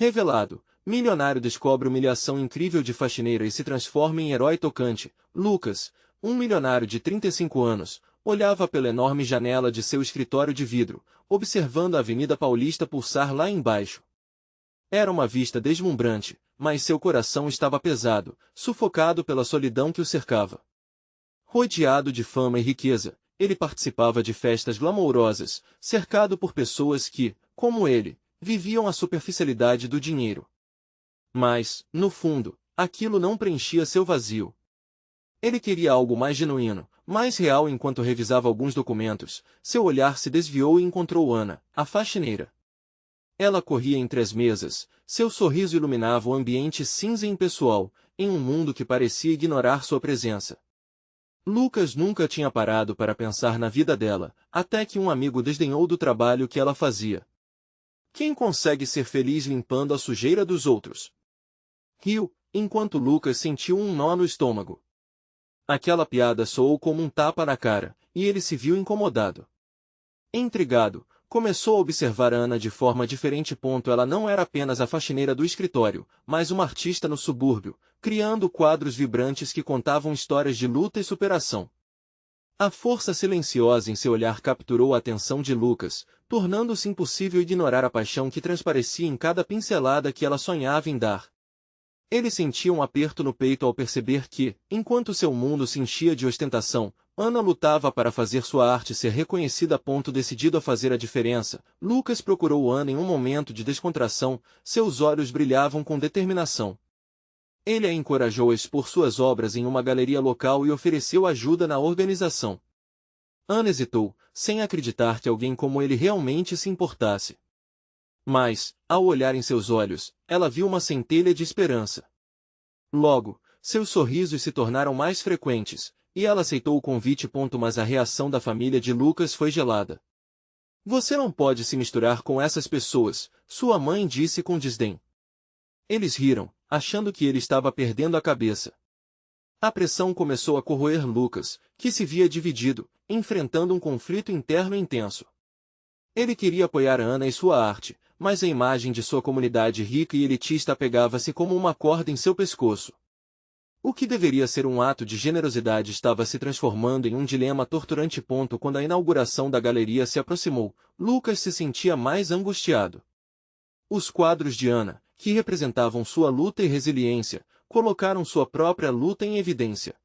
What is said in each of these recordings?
Revelado, milionário descobre humilhação incrível de faxineira e se transforma em herói tocante. Lucas, um milionário de 35 anos, olhava pela enorme janela de seu escritório de vidro, observando a Avenida Paulista pulsar lá embaixo. Era uma vista deslumbrante, mas seu coração estava pesado, sufocado pela solidão que o cercava. Rodeado de fama e riqueza, ele participava de festas glamourosas, cercado por pessoas que, como ele, viviam a superficialidade do dinheiro. Mas, no fundo, aquilo não preenchia seu vazio. Ele queria algo mais genuíno, mais real. Enquanto revisava alguns documentos, seu olhar se desviou e encontrou Ana, a faxineira. Ela corria entre as mesas, seu sorriso iluminava o ambiente cinza e impessoal, em um mundo que parecia ignorar sua presença. Lucas nunca tinha parado para pensar na vida dela, até que um amigo desdenhou do trabalho que ela fazia. Quem consegue ser feliz limpando a sujeira dos outros? Riu, enquanto Lucas sentiu um nó no estômago. Aquela piada soou como um tapa na cara, e ele se viu incomodado. Intrigado, começou a observar Ana de forma diferente. Ela não era apenas a faxineira do escritório, mas uma artista no subúrbio, criando quadros vibrantes que contavam histórias de luta e superação. A força silenciosa em seu olhar capturou a atenção de Lucas, tornando-se impossível ignorar a paixão que transparecia em cada pincelada que ela sonhava em dar. Ele sentia um aperto no peito ao perceber que, enquanto seu mundo se enchia de ostentação, Ana lutava para fazer sua arte ser reconhecida. Decidido a fazer a diferença, Lucas procurou Ana em um momento de descontração, seus olhos brilhavam com determinação. Ele a encorajou a expor suas obras em uma galeria local e ofereceu ajuda na organização. Ana hesitou, sem acreditar que alguém como ele realmente se importasse. Mas, ao olhar em seus olhos, ela viu uma centelha de esperança. Logo, seus sorrisos se tornaram mais frequentes, e ela aceitou o convite. Mas a reação da família de Lucas foi gelada. "Você não pode se misturar com essas pessoas", sua mãe disse com desdém. Eles riram, achando que ele estava perdendo a cabeça. A pressão começou a corroer Lucas, que se via dividido, enfrentando um conflito interno intenso. Ele queria apoiar Ana e sua arte, mas a imagem de sua comunidade rica e elitista apegava-se como uma corda em seu pescoço. O que deveria ser um ato de generosidade estava se transformando em um dilema torturante. Quando a inauguração da galeria se aproximou, Lucas se sentia mais angustiado. Os quadros de Ana, que representavam sua luta e resiliência, colocaram sua própria luta em evidência.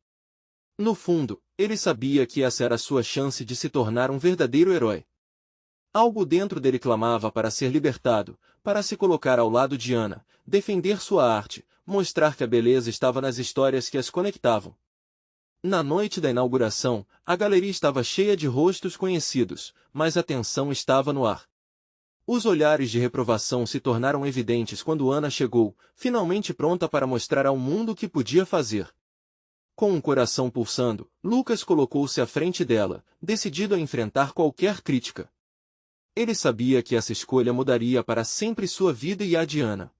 No fundo, ele sabia que essa era a sua chance de se tornar um verdadeiro herói. Algo dentro dele clamava para ser libertado, para se colocar ao lado de Ana, defender sua arte, mostrar que a beleza estava nas histórias que as conectavam. Na noite da inauguração, a galeria estava cheia de rostos conhecidos, mas a tensão estava no ar. Os olhares de reprovação se tornaram evidentes quando Ana chegou, finalmente pronta para mostrar ao mundo o que podia fazer. Com um coração pulsando, Lucas colocou-se à frente dela, decidido a enfrentar qualquer crítica. Ele sabia que essa escolha mudaria para sempre sua vida e a de Ana.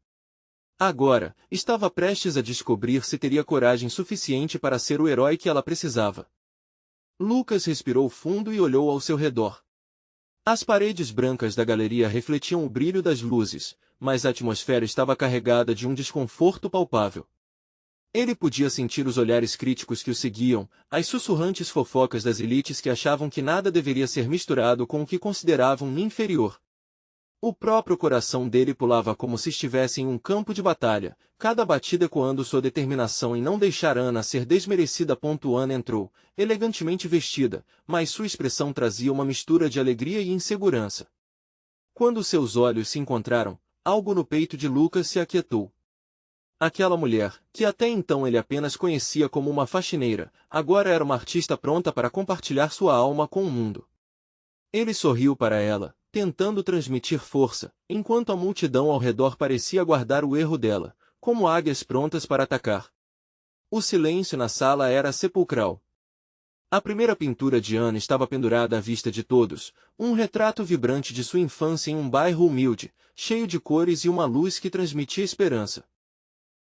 Agora, estava prestes a descobrir se teria coragem suficiente para ser o herói que ela precisava. Lucas respirou fundo e olhou ao seu redor. As paredes brancas da galeria refletiam o brilho das luzes, mas a atmosfera estava carregada de um desconforto palpável. Ele podia sentir os olhares críticos que o seguiam, as sussurrantes fofocas das elites que achavam que nada deveria ser misturado com o que consideravam inferior. O próprio coração dele pulava como se estivesse em um campo de batalha, cada batida ecoando sua determinação em não deixar Ana ser desmerecida. Ana entrou, elegantemente vestida, mas sua expressão trazia uma mistura de alegria e insegurança. Quando seus olhos se encontraram, algo no peito de Lucas se aquietou. Aquela mulher, que até então ele apenas conhecia como uma faxineira, agora era uma artista pronta para compartilhar sua alma com o mundo. Ele sorriu para ela, tentando transmitir força, enquanto a multidão ao redor parecia aguardar o erro dela, como águias prontas para atacar. O silêncio na sala era sepulcral. A primeira pintura de Ana estava pendurada à vista de todos, um retrato vibrante de sua infância em um bairro humilde, cheio de cores e uma luz que transmitia esperança.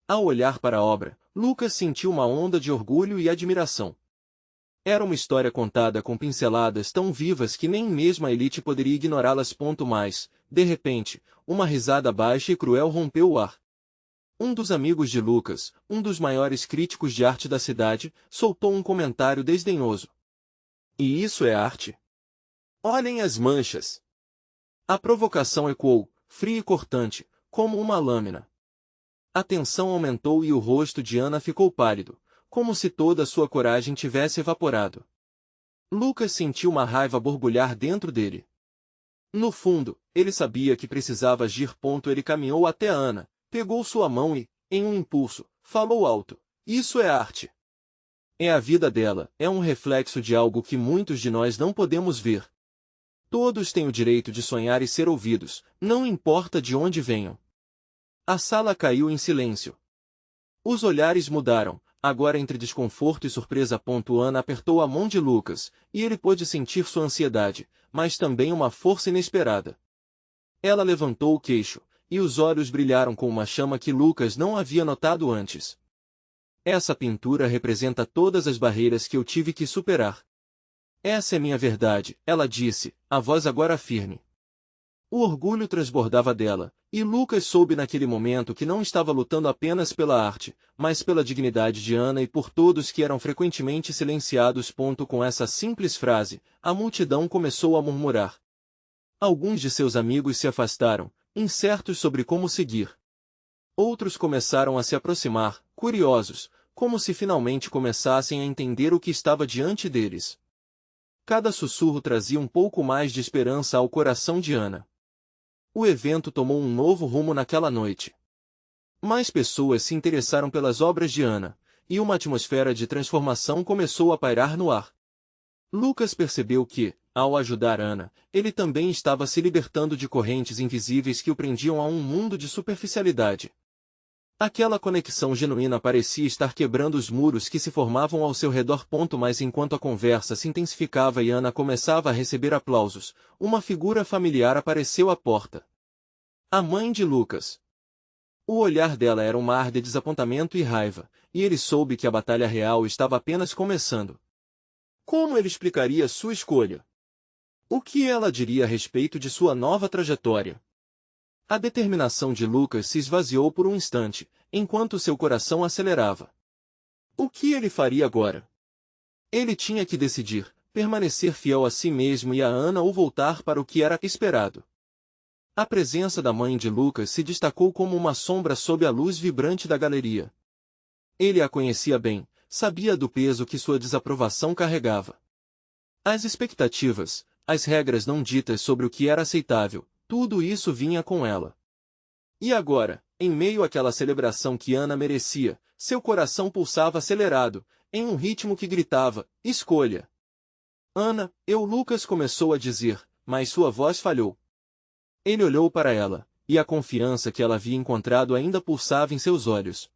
Ao olhar para a obra, Lucas sentiu uma onda de orgulho e admiração. Era uma história contada com pinceladas tão vivas que nem mesmo a elite poderia ignorá-las. Mas, De repente, uma risada baixa e cruel rompeu o ar. Um dos amigos de Lucas, um dos maiores críticos de arte da cidade, soltou um comentário desdenhoso. E isso é arte? Olhem as manchas! A provocação ecoou, fria e cortante, como uma lâmina. A tensão aumentou e o rosto de Ana ficou pálido, como se toda a sua coragem tivesse evaporado. Lucas sentiu uma raiva borbulhar dentro dele. No fundo, ele sabia que precisava agir. Ele caminhou até Ana, pegou sua mão e, em um impulso, falou alto. Isso é arte. É a vida dela, é um reflexo de algo que muitos de nós não podemos ver. Todos têm o direito de sonhar e ser ouvidos, não importa de onde venham. A sala caiu em silêncio. Os olhares mudaram, agora entre desconforto e surpresa. Ana apertou a mão de Lucas, e ele pôde sentir sua ansiedade, mas também uma força inesperada. Ela levantou o queixo, e os olhos brilharam com uma chama que Lucas não havia notado antes. Essa pintura representa todas as barreiras que eu tive que superar. Essa é minha verdade, ela disse, a voz agora firme. O orgulho transbordava dela, e Lucas soube naquele momento que não estava lutando apenas pela arte, mas pela dignidade de Ana e por todos que eram frequentemente silenciados. Com essa simples frase, a multidão começou a murmurar. Alguns de seus amigos se afastaram, incertos sobre como seguir. Outros começaram a se aproximar, curiosos, como se finalmente começassem a entender o que estava diante deles. Cada sussurro trazia um pouco mais de esperança ao coração de Ana. O evento tomou um novo rumo naquela noite. Mais pessoas se interessaram pelas obras de Ana, e uma atmosfera de transformação começou a pairar no ar. Lucas percebeu que, ao ajudar Ana, ele também estava se libertando de correntes invisíveis que o prendiam a um mundo de superficialidade. Aquela conexão genuína parecia estar quebrando os muros que se formavam ao seu redor. Mas enquanto a conversa se intensificava e Ana começava a receber aplausos, uma figura familiar apareceu à porta. A mãe de Lucas. O olhar dela era um mar de desapontamento e raiva, e ele soube que a batalha real estava apenas começando. Como ele explicaria sua escolha? O que ela diria a respeito de sua nova trajetória? A determinação de Lucas se esvaziou por um instante, enquanto seu coração acelerava. O que ele faria agora? Ele tinha que decidir, permanecer fiel a si mesmo e a Ana ou voltar para o que era esperado. A presença da mãe de Lucas se destacou como uma sombra sob a luz vibrante da galeria. Ele a conhecia bem, sabia do peso que sua desaprovação carregava. As expectativas, as regras não ditas sobre o que era aceitável, tudo isso vinha com ela. E agora, em meio àquela celebração que Ana merecia, seu coração pulsava acelerado, em um ritmo que gritava, escolha. Ana, Lucas começou a dizer, mas sua voz falhou. Ele olhou para ela, e a confiança que ela havia encontrado ainda pulsava em seus olhos.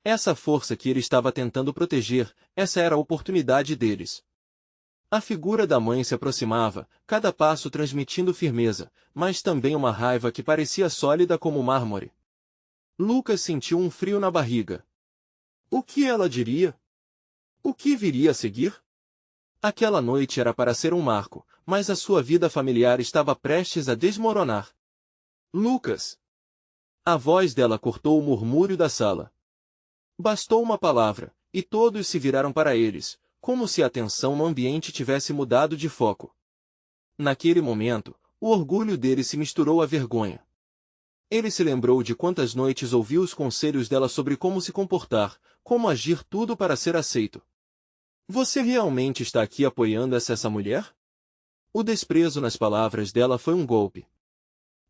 Essa força que ele estava tentando proteger, essa era a oportunidade deles. A figura da mãe se aproximava, cada passo transmitindo firmeza, mas também uma raiva que parecia sólida como mármore. Lucas sentiu um frio na barriga. O que ela diria? O que viria a seguir? Aquela noite era para ser um marco, mas a sua vida familiar estava prestes a desmoronar. Lucas! A voz dela cortou o murmúrio da sala. Bastou uma palavra, e todos se viraram para eles, como se a tensão no ambiente tivesse mudado de foco. Naquele momento, o orgulho dele se misturou à vergonha. Ele se lembrou de quantas noites ouviu os conselhos dela sobre como se comportar, como agir, tudo para ser aceito. Você realmente está aqui apoiando essa mulher? O desprezo nas palavras dela foi um golpe.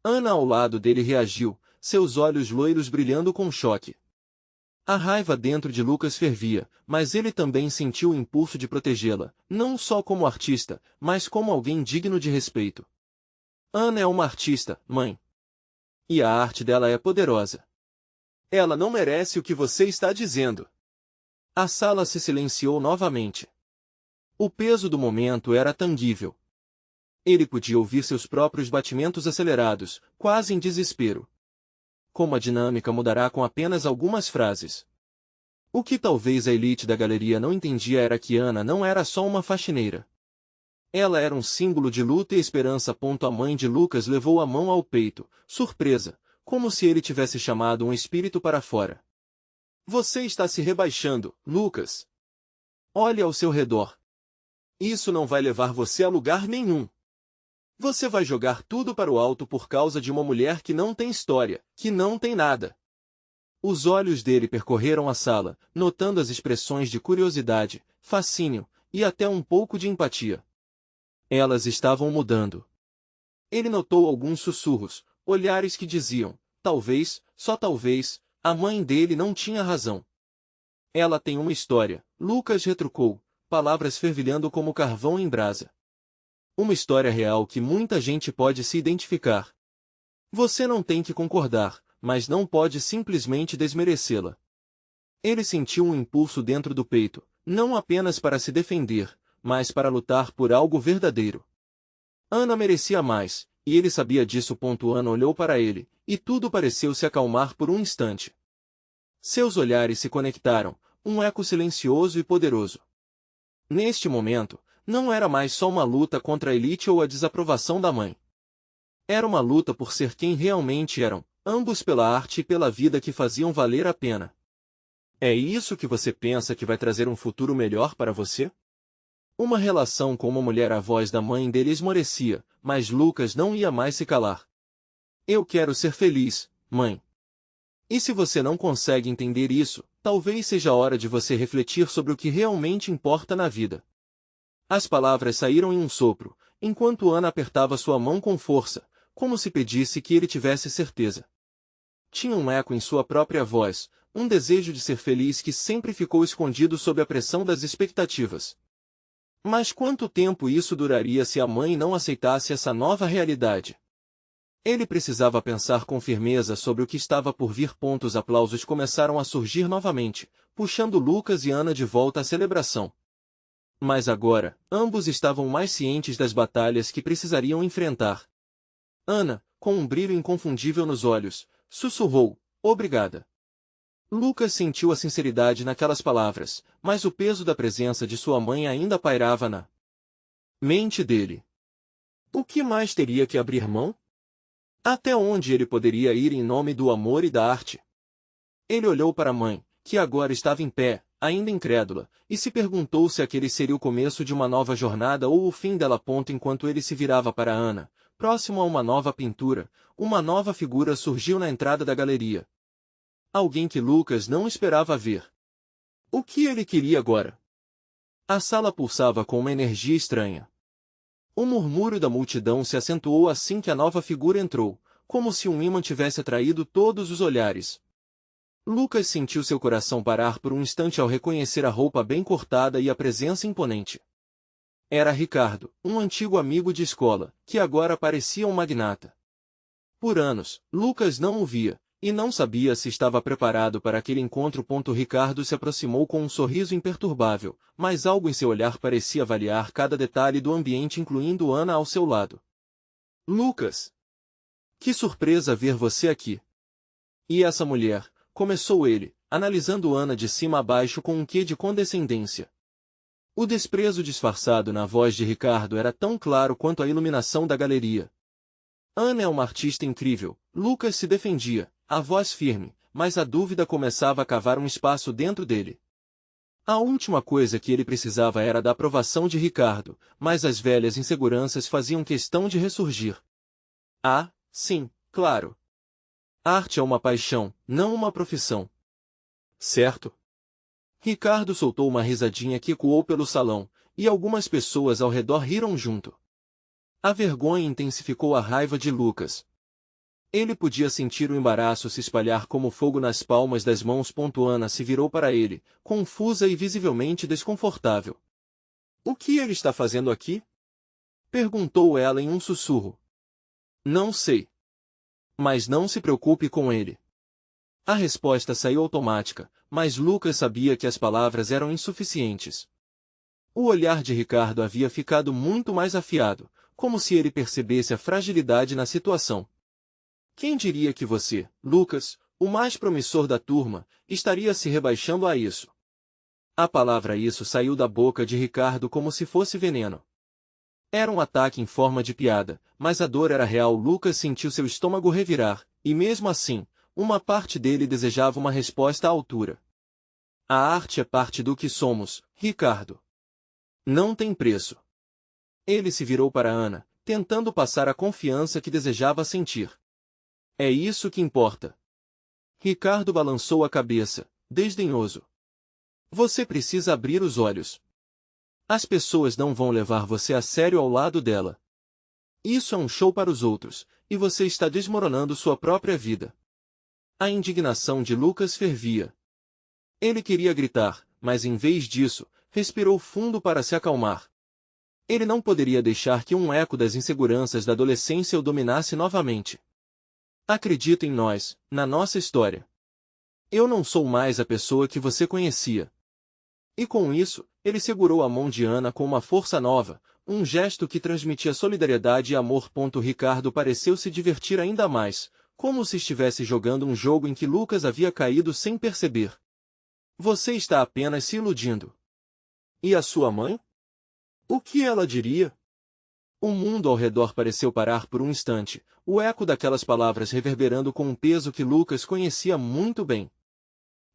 Ana ao lado dele reagiu, seus olhos loiros brilhando com choque. A raiva dentro de Lucas fervia, mas ele também sentiu o impulso de protegê-la, não só como artista, mas como alguém digno de respeito. Ana é uma artista, mãe. E a arte dela é poderosa. Ela não merece o que você está dizendo. A sala se silenciou novamente. O peso do momento era tangível. Ele podia ouvir seus próprios batimentos acelerados, quase em desespero. Como a dinâmica mudará com apenas algumas frases. O que talvez a elite da galeria não entendia era que Ana não era só uma faxineira. Ela era um símbolo de luta e esperança. A mãe de Lucas levou a mão ao peito, surpresa, como se ele tivesse chamado um espírito para fora. Você está se rebaixando, Lucas. Olhe ao seu redor. Isso não vai levar você a lugar nenhum. Você vai jogar tudo para o alto por causa de uma mulher que não tem história, que não tem nada. Os olhos dele percorreram a sala, notando as expressões de curiosidade, fascínio e até um pouco de empatia. Elas estavam mudando. Ele notou alguns sussurros, olhares que diziam, talvez, só talvez, a mãe dele não tinha razão. Ela tem uma história, Lucas retrucou, palavras fervilhando como carvão em brasa. Uma história real que muita gente pode se identificar. Você não tem que concordar, mas não pode simplesmente desmerecê-la. Ele sentiu um impulso dentro do peito, não apenas para se defender, mas para lutar por algo verdadeiro. Ana merecia mais, e ele sabia disso. Ana olhou para ele, e tudo pareceu se acalmar por um instante. Seus olhares se conectaram, um eco silencioso e poderoso. Neste momento, não era mais só uma luta contra a elite ou a desaprovação da mãe. Era uma luta por ser quem realmente eram, ambos pela arte e pela vida que faziam valer a pena. É isso que você pensa que vai trazer um futuro melhor para você? Uma relação com uma mulher. A voz da mãe dele esmorecia, mas Lucas não ia mais se calar. Eu quero ser feliz, mãe. E se você não consegue entender isso, talvez seja a hora de você refletir sobre o que realmente importa na vida. As palavras saíram em um sopro, enquanto Ana apertava sua mão com força, como se pedisse que ele tivesse certeza. Tinha um eco em sua própria voz, um desejo de ser feliz que sempre ficou escondido sob a pressão das expectativas. Mas quanto tempo isso duraria se a mãe não aceitasse essa nova realidade? Ele precisava pensar com firmeza sobre o que estava por vir. Os aplausos começaram a surgir novamente, puxando Lucas e Ana de volta à celebração. Mas agora, ambos estavam mais cientes das batalhas que precisariam enfrentar. Ana, com um brilho inconfundível nos olhos, sussurrou, obrigada. Lucas sentiu a sinceridade naquelas palavras, mas o peso da presença de sua mãe ainda pairava na mente dele. O que mais teria que abrir mão? Até onde ele poderia ir em nome do amor e da arte? Ele olhou para a mãe, que agora estava em pé, ainda incrédula, e se perguntou se aquele seria o começo de uma nova jornada ou o fim dela. Enquanto ele se virava para Ana, próximo a uma nova pintura, uma nova figura surgiu na entrada da galeria. Alguém que Lucas não esperava ver. O que ele queria agora? A sala pulsava com uma energia estranha. O murmúrio da multidão se acentuou assim que a nova figura entrou, como se um ímã tivesse atraído todos os olhares. Lucas sentiu seu coração parar por um instante ao reconhecer a roupa bem cortada e a presença imponente. Era Ricardo, um antigo amigo de escola, que agora parecia um magnata. Por anos, Lucas não o via, e não sabia se estava preparado para aquele encontro. Ricardo se aproximou com um sorriso imperturbável, mas algo em seu olhar parecia avaliar cada detalhe do ambiente, incluindo Ana ao seu lado. Lucas! Que surpresa ver você aqui! E essa mulher? Começou ele, analisando Ana de cima a baixo com um quê de condescendência. O desprezo disfarçado na voz de Ricardo era tão claro quanto a iluminação da galeria. Ana é uma artista incrível, Lucas se defendia, a voz firme, mas a dúvida começava a cavar um espaço dentro dele. A última coisa que ele precisava era da aprovação de Ricardo, mas as velhas inseguranças faziam questão de ressurgir. Ah, sim, claro. Arte é uma paixão, não uma profissão. Certo? Ricardo soltou uma risadinha que ecoou pelo salão, e algumas pessoas ao redor riram junto. A vergonha intensificou a raiva de Lucas. Ele podia sentir o embaraço se espalhar como fogo nas palmas das mãos. Ana se virou para ele, confusa e visivelmente desconfortável. O que ele está fazendo aqui? Perguntou ela em um sussurro. Não sei. Mas não se preocupe com ele. A resposta saiu automática, mas Lucas sabia que as palavras eram insuficientes. O olhar de Ricardo havia ficado muito mais afiado, como se ele percebesse a fragilidade na situação. Quem diria que você, Lucas, o mais promissor da turma, estaria se rebaixando a isso? A palavra isso saiu da boca de Ricardo como se fosse veneno. Era um ataque em forma de piada, mas a dor era real. Lucas sentiu seu estômago revirar, e mesmo assim, uma parte dele desejava uma resposta à altura. A arte é parte do que somos, Ricardo. Não tem preço. Ele se virou para Ana, tentando passar a confiança que desejava sentir. É isso que importa. Ricardo balançou a cabeça, desdenhoso. Você precisa abrir os olhos. As pessoas não vão levar você a sério ao lado dela. Isso é um show para os outros, e você está desmoronando sua própria vida. A indignação de Lucas fervia. Ele queria gritar, mas em vez disso, respirou fundo para se acalmar. Ele não poderia deixar que um eco das inseguranças da adolescência o dominasse novamente. Acredita em nós, na nossa história. Eu não sou mais a pessoa que você conhecia. E com isso, ele segurou a mão de Ana com uma força nova, um gesto que transmitia solidariedade e amor. Ricardo pareceu se divertir ainda mais, como se estivesse jogando um jogo em que Lucas havia caído sem perceber. Você está apenas se iludindo. E a sua mãe? O que ela diria? O mundo ao redor pareceu parar por um instante, o eco daquelas palavras reverberando com um peso que Lucas conhecia muito bem.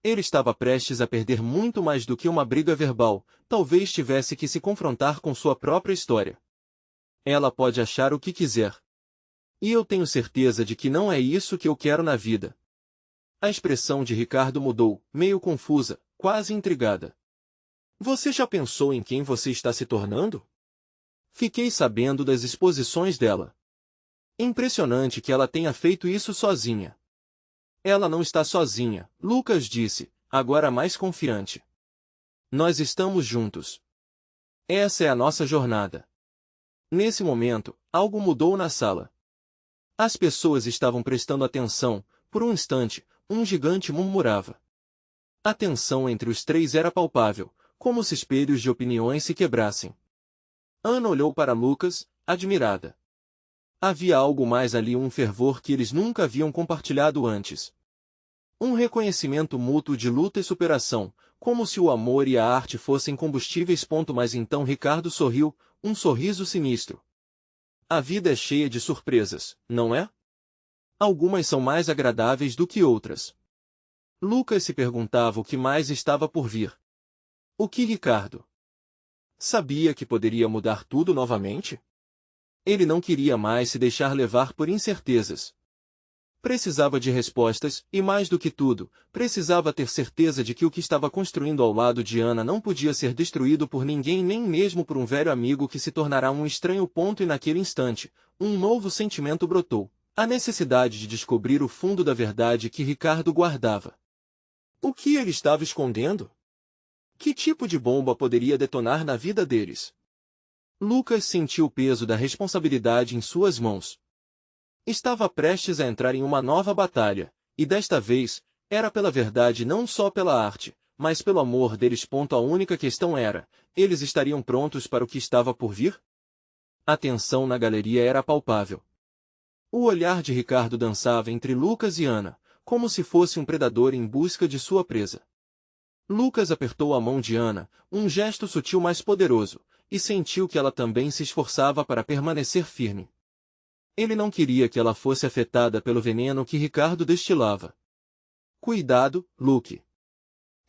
Ele estava prestes a perder muito mais do que uma briga verbal, talvez tivesse que se confrontar com sua própria história. Ela pode achar o que quiser. E eu tenho certeza de que não é isso que eu quero na vida. A expressão de Ricardo mudou, meio confusa, quase intrigada. Você já pensou em quem você está se tornando? Fiquei sabendo das exposições dela. Impressionante que ela tenha feito isso sozinha. Ela não está sozinha, Lucas disse, agora mais confiante. Nós estamos juntos. Essa é a nossa jornada. Nesse momento, algo mudou na sala. As pessoas estavam prestando atenção, por um instante, um gigante murmurava. A tensão entre os três era palpável, como se espelhos de opiniões se quebrassem. Ana olhou para Lucas, admirada. Havia algo mais ali, um fervor que eles nunca haviam compartilhado antes. Um reconhecimento mútuo de luta e superação, como se o amor e a arte fossem combustíveis. Mas então Ricardo sorriu, um sorriso sinistro. A vida é cheia de surpresas, não é? Algumas são mais agradáveis do que outras. Lucas se perguntava o que mais estava por vir. O que Ricardo sabia que poderia mudar tudo novamente? Ele não queria mais se deixar levar por incertezas. Precisava de respostas, e mais do que tudo, precisava ter certeza de que o que estava construindo ao lado de Ana não podia ser destruído por ninguém, nem mesmo por um velho amigo que se tornará um estranho. E naquele instante, um novo sentimento brotou, a necessidade de descobrir o fundo da verdade que Ricardo guardava. O que ele estava escondendo? Que tipo de bomba poderia detonar na vida deles? Lucas sentiu o peso da responsabilidade em suas mãos. Estava prestes a entrar em uma nova batalha, e desta vez, era pela verdade, não só pela arte, mas pelo amor deles. A única questão era, eles estariam prontos para o que estava por vir? A tensão na galeria era palpável. O olhar de Ricardo dançava entre Lucas e Ana, como se fosse um predador em busca de sua presa. Lucas apertou a mão de Ana, um gesto sutil mas poderoso, e sentiu que ela também se esforçava para permanecer firme. Ele não queria que ela fosse afetada pelo veneno que Ricardo destilava. Cuidado, Luke.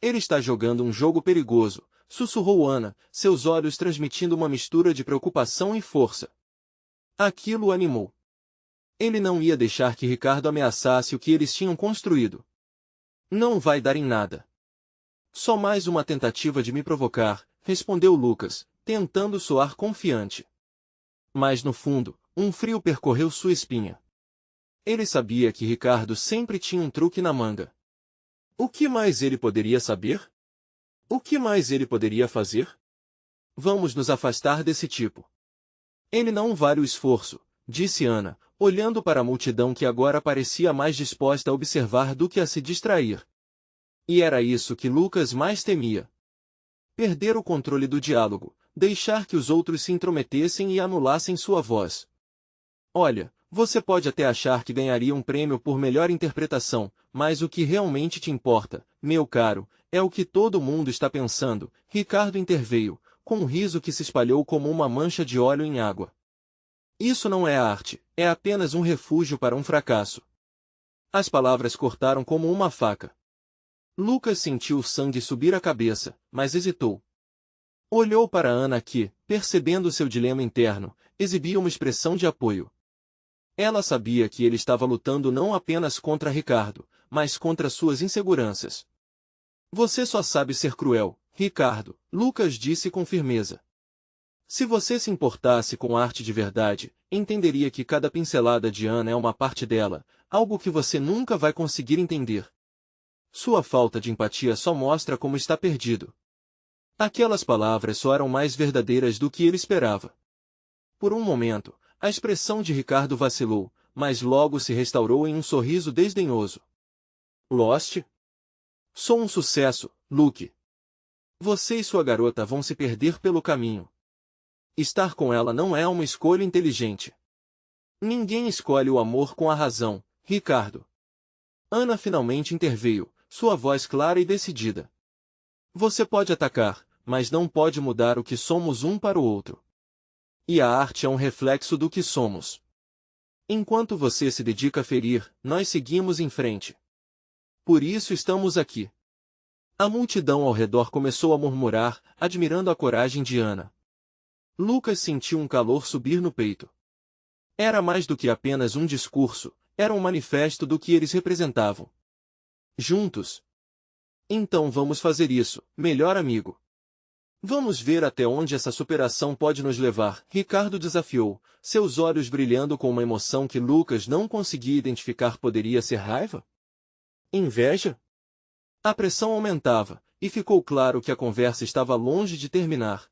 Ele está jogando um jogo perigoso, sussurrou Ana, seus olhos transmitindo uma mistura de preocupação e força. Aquilo o animou. Ele não ia deixar que Ricardo ameaçasse o que eles tinham construído. Não vai dar em nada. Só mais uma tentativa de me provocar, respondeu Lucas, tentando soar confiante. Mas no fundo, um frio percorreu sua espinha. Ele sabia que Ricardo sempre tinha um truque na manga. O que mais ele poderia saber? O que mais ele poderia fazer? Vamos nos afastar desse tipo. Ele não vale o esforço, disse Ana, olhando para a multidão que agora parecia mais disposta a observar do que a se distrair. E era isso que Lucas mais temia. Perder o controle do diálogo, deixar que os outros se intrometessem e anulassem sua voz. Olha, você pode até achar que ganharia um prêmio por melhor interpretação, mas o que realmente te importa, meu caro, é o que todo mundo está pensando. Ricardo interveio, com um riso que se espalhou como uma mancha de óleo em água. Isso não é arte, é apenas um refúgio para um fracasso. As palavras cortaram como uma faca. Lucas sentiu o sangue subir à cabeça, mas hesitou. Olhou para Ana que, percebendo seu dilema interno, exibia uma expressão de apoio. Ela sabia que ele estava lutando não apenas contra Ricardo, mas contra suas inseguranças. Você só sabe ser cruel, Ricardo, Lucas disse com firmeza. Se você se importasse com arte de verdade, entenderia que cada pincelada de Ana é uma parte dela, algo que você nunca vai conseguir entender. Sua falta de empatia só mostra como está perdido. Aquelas palavras soaram mais verdadeiras do que ele esperava. Por um momento, a expressão de Ricardo vacilou, mas logo se restaurou em um sorriso desdenhoso. Lost? Sou um sucesso, Luke. Você e sua garota vão se perder pelo caminho. Estar com ela não é uma escolha inteligente. Ninguém escolhe o amor com a razão, Ricardo. Ana finalmente interveio, sua voz clara e decidida. Você pode atacar, mas não pode mudar o que somos um para o outro. E a arte é um reflexo do que somos. Enquanto você se dedica a ferir, nós seguimos em frente. Por isso estamos aqui. A multidão ao redor começou a murmurar, admirando a coragem de Ana. Lucas sentiu um calor subir no peito. Era mais do que apenas um discurso, era um manifesto do que eles representavam. Juntos. Então vamos fazer isso, melhor amigo. Vamos ver até onde essa superação pode nos levar, Ricardo desafiou, seus olhos brilhando com uma emoção que Lucas não conseguia identificar. Poderia ser raiva? Inveja? A pressão aumentava, e ficou claro que a conversa estava longe de terminar.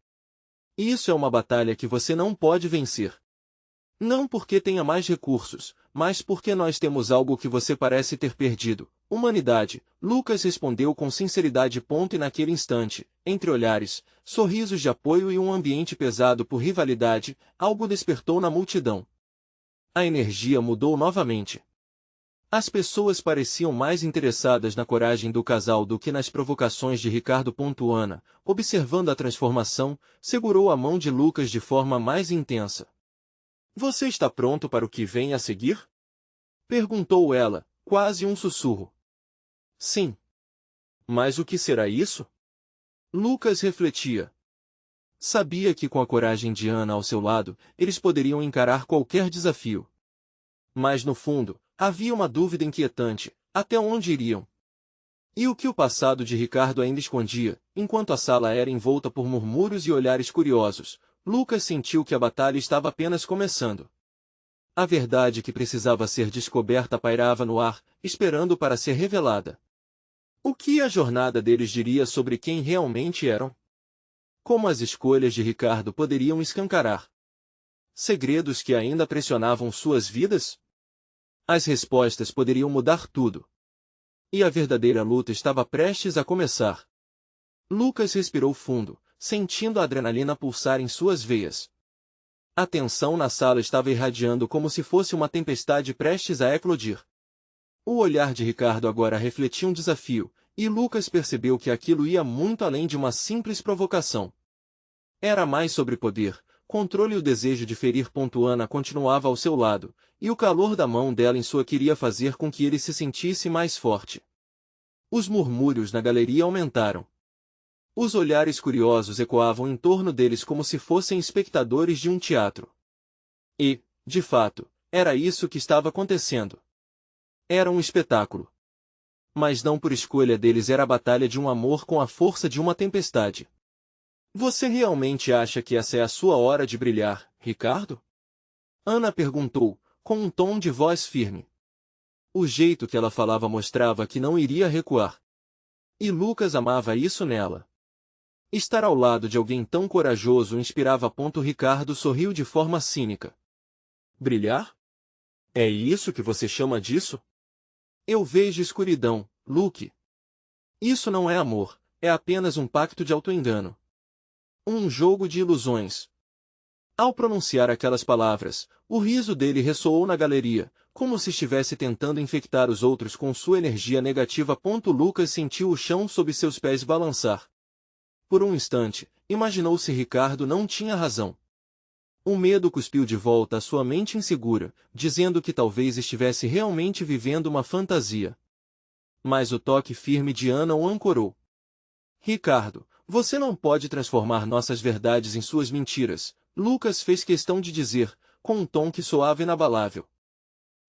Isso é uma batalha que você não pode vencer. Não porque tenha mais recursos, mas porque nós temos algo que você parece ter perdido, humanidade, Lucas respondeu com sinceridade. E naquele instante, entre olhares, sorrisos de apoio e um ambiente pesado por rivalidade, algo despertou na multidão. A energia mudou novamente. As pessoas pareciam mais interessadas na coragem do casal do que nas provocações de Ricardo. Ana, observando a transformação, segurou a mão de Lucas de forma mais intensa. Você está pronto para o que vem a seguir? Perguntou ela, quase um sussurro. Sim. Mas o que será isso? Lucas refletia. Sabia que com a coragem de Ana ao seu lado, eles poderiam encarar qualquer desafio. Mas no fundo, havia uma dúvida inquietante, até onde iriam? E o que o passado de Ricardo ainda escondia? Enquanto a sala era envolta por murmúrios e olhares curiosos, Lucas sentiu que a batalha estava apenas começando. A verdade que precisava ser descoberta pairava no ar, esperando para ser revelada. O que a jornada deles diria sobre quem realmente eram? Como as escolhas de Ricardo poderiam escancarar segredos que ainda pressionavam suas vidas? As respostas poderiam mudar tudo. E a verdadeira luta estava prestes a começar. Lucas respirou fundo, sentindo a adrenalina pulsar em suas veias. A tensão na sala estava irradiando como se fosse uma tempestade prestes a eclodir. O olhar de Ricardo agora refletia um desafio, e Lucas percebeu que aquilo ia muito além de uma simples provocação. Era mais sobre poder, controle e o desejo de ferir. Ana continuava ao seu lado, e o calor da mão dela em sua queria fazer com que ele se sentisse mais forte. Os murmúrios na galeria aumentaram. Os olhares curiosos ecoavam em torno deles como se fossem espectadores de um teatro. E, de fato, era isso que estava acontecendo. Era um espetáculo. Mas não por escolha deles, era a batalha de um amor com a força de uma tempestade. Você realmente acha que essa é a sua hora de brilhar, Ricardo? Ana perguntou, com um tom de voz firme. O jeito que ela falava mostrava que não iria recuar. E Lucas amava isso nela. Estar ao lado de alguém tão corajoso o inspirava. Ricardo sorriu de forma cínica. Brilhar? É isso que você chama disso? Eu vejo escuridão, Luke. Isso não é amor, é apenas um pacto de auto-engano. Um jogo de ilusões. Ao pronunciar aquelas palavras, o riso dele ressoou na galeria, como se estivesse tentando infectar os outros com sua energia negativa. Lucas sentiu o chão sob seus pés balançar. Por um instante, imaginou se Ricardo não tinha razão. O medo cuspiu de volta à sua mente insegura, dizendo que talvez estivesse realmente vivendo uma fantasia. Mas o toque firme de Ana o ancorou. Ricardo, você não pode transformar nossas verdades em suas mentiras, Lucas fez questão de dizer, com um tom que soava inabalável.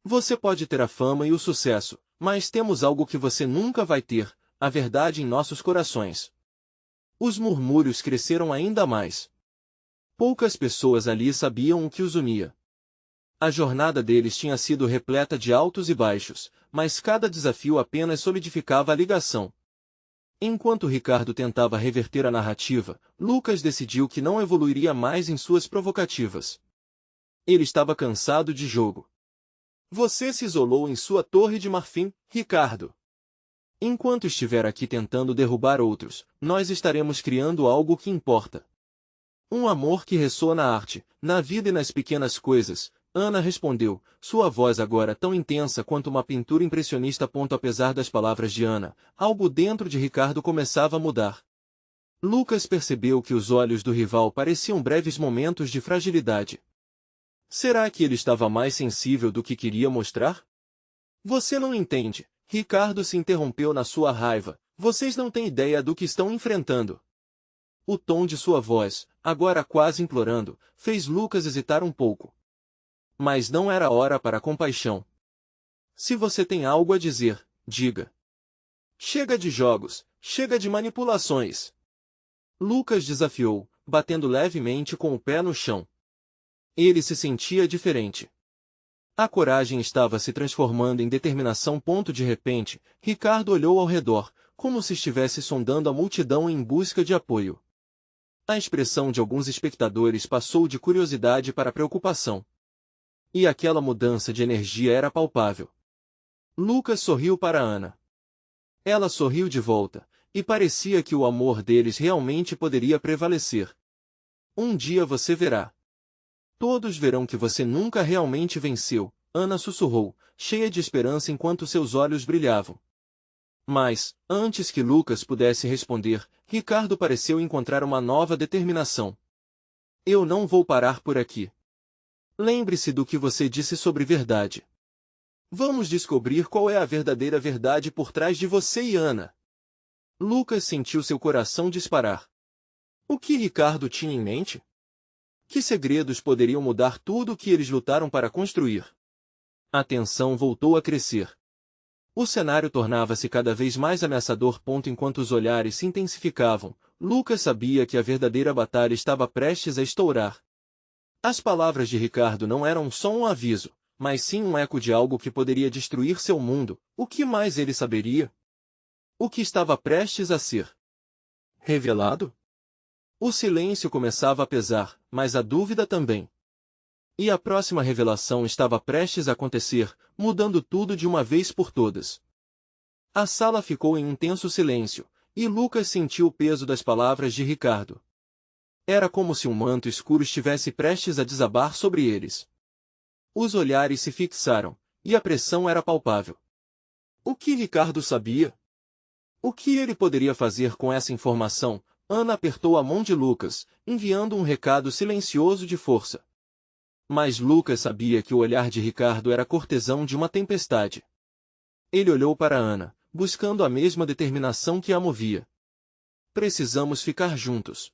Você pode ter a fama e o sucesso, mas temos algo que você nunca vai ter, a verdade em nossos corações. Os murmúrios cresceram ainda mais. Poucas pessoas ali sabiam o que os unia. A jornada deles tinha sido repleta de altos e baixos, mas cada desafio apenas solidificava a ligação. Enquanto Ricardo tentava reverter a narrativa, Lucas decidiu que não evoluiria mais em suas provocativas. Ele estava cansado de jogo. Você se isolou em sua torre de marfim, Ricardo. Enquanto estiver aqui tentando derrubar outros, nós estaremos criando algo que importa. Um amor que ressoa na arte, na vida e nas pequenas coisas, Ana respondeu, sua voz agora tão intensa quanto uma pintura impressionista. Apesar das palavras de Ana, algo dentro de Ricardo começava a mudar. Lucas percebeu que os olhos do rival pareciam breves momentos de fragilidade. Será que ele estava mais sensível do que queria mostrar? Você não entende, Ricardo se interrompeu na sua raiva, vocês não têm ideia do que estão enfrentando. O tom de sua voz, agora quase implorando, fez Lucas hesitar um pouco. Mas não era hora para compaixão. Se você tem algo a dizer, diga. Chega de jogos, chega de manipulações. Lucas desafiou, batendo levemente com o pé no chão. Ele se sentia diferente. A coragem estava se transformando em determinação. De repente, Ricardo olhou ao redor, como se estivesse sondando a multidão em busca de apoio. A expressão de alguns espectadores passou de curiosidade para preocupação. E aquela mudança de energia era palpável. Lucas sorriu para Ana. Ela sorriu de volta, e parecia que o amor deles realmente poderia prevalecer. Um dia você verá. Todos verão que você nunca realmente venceu, Ana sussurrou, cheia de esperança enquanto seus olhos brilhavam. Mas, antes que Lucas pudesse responder, Ricardo pareceu encontrar uma nova determinação. Eu não vou parar por aqui. Lembre-se do que você disse sobre verdade. Vamos descobrir qual é a verdadeira verdade por trás de você e Ana. Lucas sentiu seu coração disparar. O que Ricardo tinha em mente? Que segredos poderiam mudar tudo o que eles lutaram para construir? A tensão voltou a crescer. O cenário tornava-se cada vez mais ameaçador. Enquanto os olhares se intensificavam, Lucas sabia que a verdadeira batalha estava prestes a estourar. As palavras de Ricardo não eram só um aviso, mas sim um eco de algo que poderia destruir seu mundo. O que mais ele saberia? O que estava prestes a ser revelado? O silêncio começava a pesar, mas a dúvida também. E a próxima revelação estava prestes a acontecer, mudando tudo de uma vez por todas. A sala ficou em intenso silêncio, e Lucas sentiu o peso das palavras de Ricardo. Era como se um manto escuro estivesse prestes a desabar sobre eles. Os olhares se fixaram, e a pressão era palpável. O que Ricardo sabia? O que ele poderia fazer com essa informação? Ana apertou a mão de Lucas, enviando um recado silencioso de força. Mas Lucas sabia que o olhar de Ricardo era cortesão de uma tempestade. Ele olhou para Ana, buscando a mesma determinação que a movia. Precisamos ficar juntos.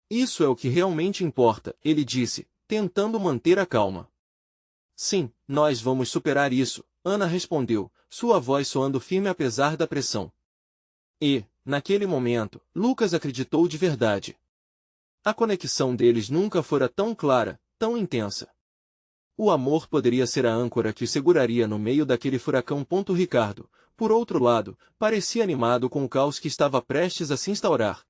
Isso é o que realmente importa, ele disse, tentando manter a calma. Sim, nós vamos superar isso, Ana respondeu, sua voz soando firme apesar da pressão. E, naquele momento, Lucas acreditou de verdade. A conexão deles nunca fora tão clara, tão intensa. O amor poderia ser a âncora que o seguraria no meio daquele furacão. Ricardo, por outro lado, parecia animado com o caos que estava prestes a se instaurar.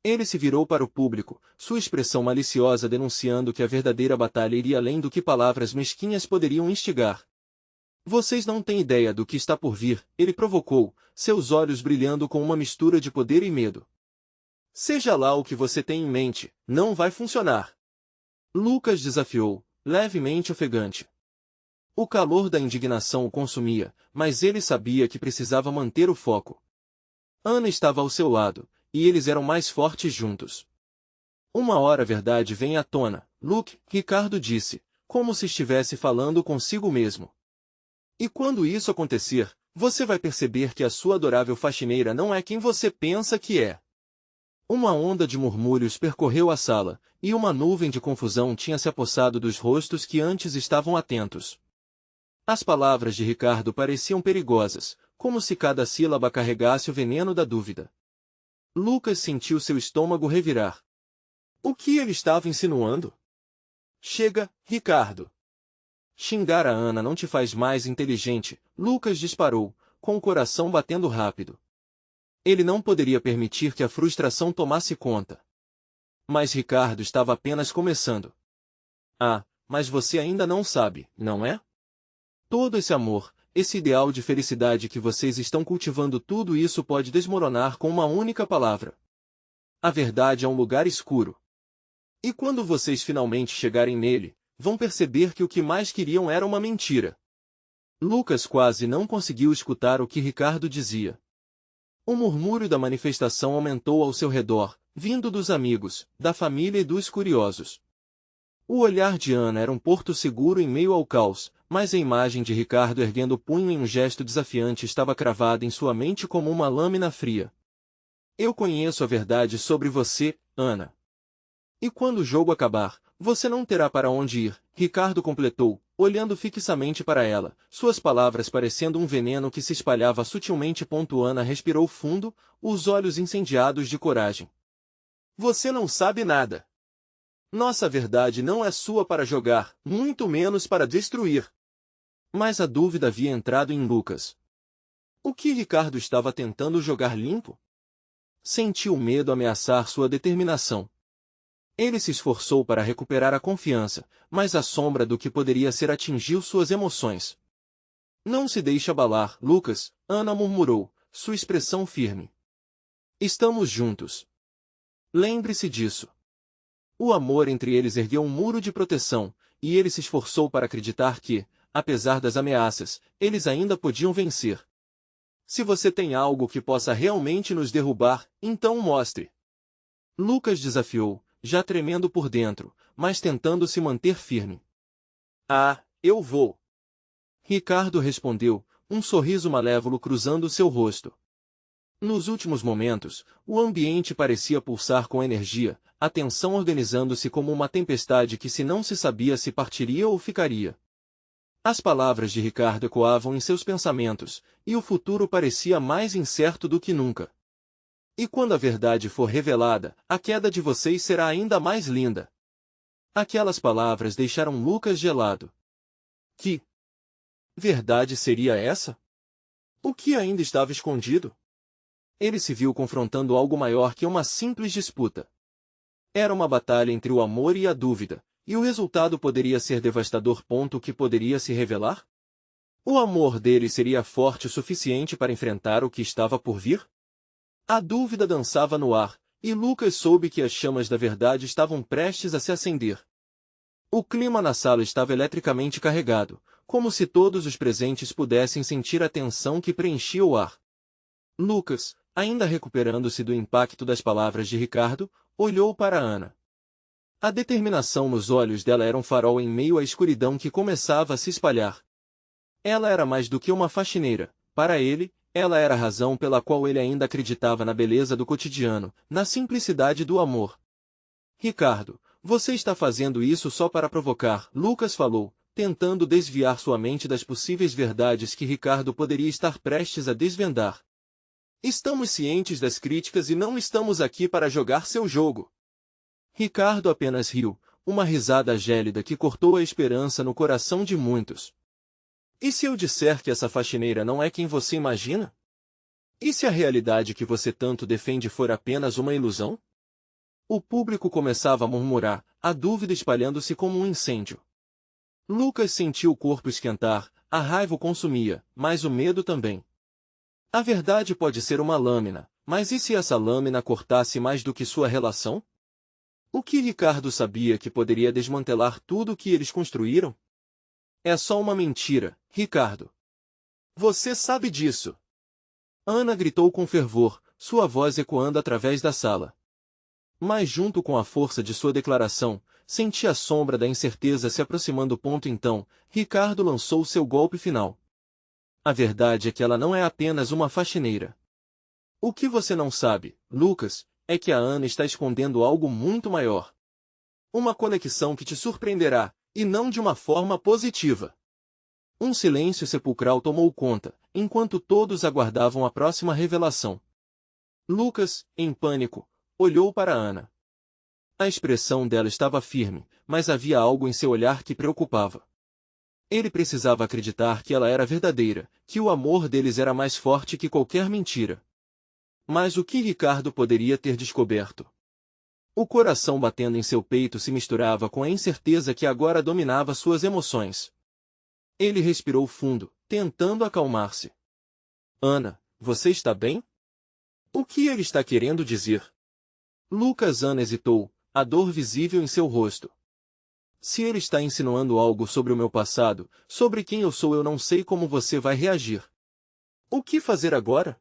Ele se virou para o público, sua expressão maliciosa denunciando que a verdadeira batalha iria além do que palavras mesquinhas poderiam instigar. Vocês não têm ideia do que está por vir, ele provocou, seus olhos brilhando com uma mistura de poder e medo. Seja lá o que você tem em mente, não vai funcionar. Lucas desafiou, levemente ofegante. O calor da indignação o consumia, mas ele sabia que precisava manter o foco. Ana estava ao seu lado, e eles eram mais fortes juntos. Uma hora a verdade vem à tona, Luke, Ricardo disse, como se estivesse falando consigo mesmo. E quando isso acontecer, você vai perceber que a sua adorável faxineira não é quem você pensa que é. Uma onda de murmúrios percorreu a sala, e uma nuvem de confusão tinha se apossado dos rostos que antes estavam atentos. As palavras de Ricardo pareciam perigosas, como se cada sílaba carregasse o veneno da dúvida. Lucas sentiu seu estômago revirar. O que ele estava insinuando? Chega, Ricardo. Xingar a Ana não te faz mais inteligente, Lucas disparou, com o coração batendo rápido. Ele não poderia permitir que a frustração tomasse conta. Mas Ricardo estava apenas começando. Ah, mas você ainda não sabe, não é? Todo esse amor, esse ideal de felicidade que vocês estão cultivando, tudo isso pode desmoronar com uma única palavra. A verdade é um lugar escuro. E quando vocês finalmente chegarem nele, vão perceber que o que mais queriam era uma mentira. Lucas quase não conseguiu escutar o que Ricardo dizia. O murmúrio da manifestação aumentou ao seu redor, vindo dos amigos, da família e dos curiosos. O olhar de Ana era um porto seguro em meio ao caos, mas a imagem de Ricardo erguendo o punho em um gesto desafiante estava cravada em sua mente como uma lâmina fria. Eu conheço a verdade sobre você, Ana. E quando o jogo acabar, você não terá para onde ir, Ricardo completou, olhando fixamente para ela, suas palavras parecendo um veneno que se espalhava sutilmente. Ana respirou fundo, os olhos incendiados de coragem. Você não sabe nada. Nossa verdade não é sua para jogar, muito menos para destruir. Mas a dúvida havia entrado em Lucas. O que Ricardo estava tentando jogar limpo? Sentiu o medo ameaçar sua determinação. Ele se esforçou para recuperar a confiança, mas a sombra do que poderia ser atingiu suas emoções. Não se deixe abalar, Lucas, Ana murmurou, sua expressão firme. Estamos juntos. Lembre-se disso. O amor entre eles ergueu um muro de proteção, e ele se esforçou para acreditar que, apesar das ameaças, eles ainda podiam vencer. Se você tem algo que possa realmente nos derrubar, então mostre. Lucas desafiou, já tremendo por dentro, mas tentando se manter firme. Ah, eu vou. Ricardo respondeu, um sorriso malévolo cruzando seu rosto. Nos últimos momentos, o ambiente parecia pulsar com energia, a tensão organizando-se como uma tempestade que não se sabia se partiria ou ficaria. As palavras de Ricardo ecoavam em seus pensamentos, e o futuro parecia mais incerto do que nunca. E quando a verdade for revelada, a queda de vocês será ainda mais linda. Aquelas palavras deixaram Lucas gelado. Que verdade seria essa? O que ainda estava escondido? Ele se viu confrontando algo maior que uma simples disputa. Era uma batalha entre o amor e a dúvida, e o resultado poderia ser devastador. O que poderia se revelar? O amor dele seria forte o suficiente para enfrentar o que estava por vir? A dúvida dançava no ar, e Lucas soube que as chamas da verdade estavam prestes a se acender. O clima na sala estava eletricamente carregado, como se todos os presentes pudessem sentir a tensão que preenchia o ar. Lucas, ainda recuperando-se do impacto das palavras de Ricardo, olhou para Ana. A determinação nos olhos dela era um farol em meio à escuridão que começava a se espalhar. Ela era mais do que uma faxineira, para ele, ela era a razão pela qual ele ainda acreditava na beleza do cotidiano, na simplicidade do amor. Ricardo, você está fazendo isso só para provocar, Lucas falou, tentando desviar sua mente das possíveis verdades que Ricardo poderia estar prestes a desvendar. Estamos cientes das críticas e não estamos aqui para jogar seu jogo. Ricardo apenas riu, uma risada gélida que cortou a esperança no coração de muitos. E se eu disser que essa faxineira não é quem você imagina? E se a realidade que você tanto defende for apenas uma ilusão? O público começava a murmurar, a dúvida espalhando-se como um incêndio. Lucas sentiu o corpo esquentar, a raiva o consumia, mas o medo também. A verdade pode ser uma lâmina, mas e se essa lâmina cortasse mais do que sua relação? O que Ricardo sabia que poderia desmantelar tudo o que eles construíram? É só uma mentira, Ricardo. Você sabe disso. Ana gritou com fervor, sua voz ecoando através da sala. Mas junto com a força de sua declaração, sentia a sombra da incerteza se aproximando. Então, Ricardo lançou seu golpe final. A verdade é que ela não é apenas uma faxineira. O que você não sabe, Lucas, é que a Ana está escondendo algo muito maior. Uma conexão que te surpreenderá, e não de uma forma positiva. Um silêncio sepulcral tomou conta, enquanto todos aguardavam a próxima revelação. Lucas, em pânico, olhou para Ana. A expressão dela estava firme, mas havia algo em seu olhar que preocupava. Ele precisava acreditar que ela era verdadeira, que o amor deles era mais forte que qualquer mentira. Mas o que Ricardo poderia ter descoberto? O coração batendo em seu peito se misturava com a incerteza que agora dominava suas emoções. Ele respirou fundo, tentando acalmar-se. Ana, você está bem? O que ele está querendo dizer? Lucas. Ana hesitou, a dor visível em seu rosto. Se ele está insinuando algo sobre o meu passado, sobre quem eu sou, eu não sei como você vai reagir. O que fazer agora?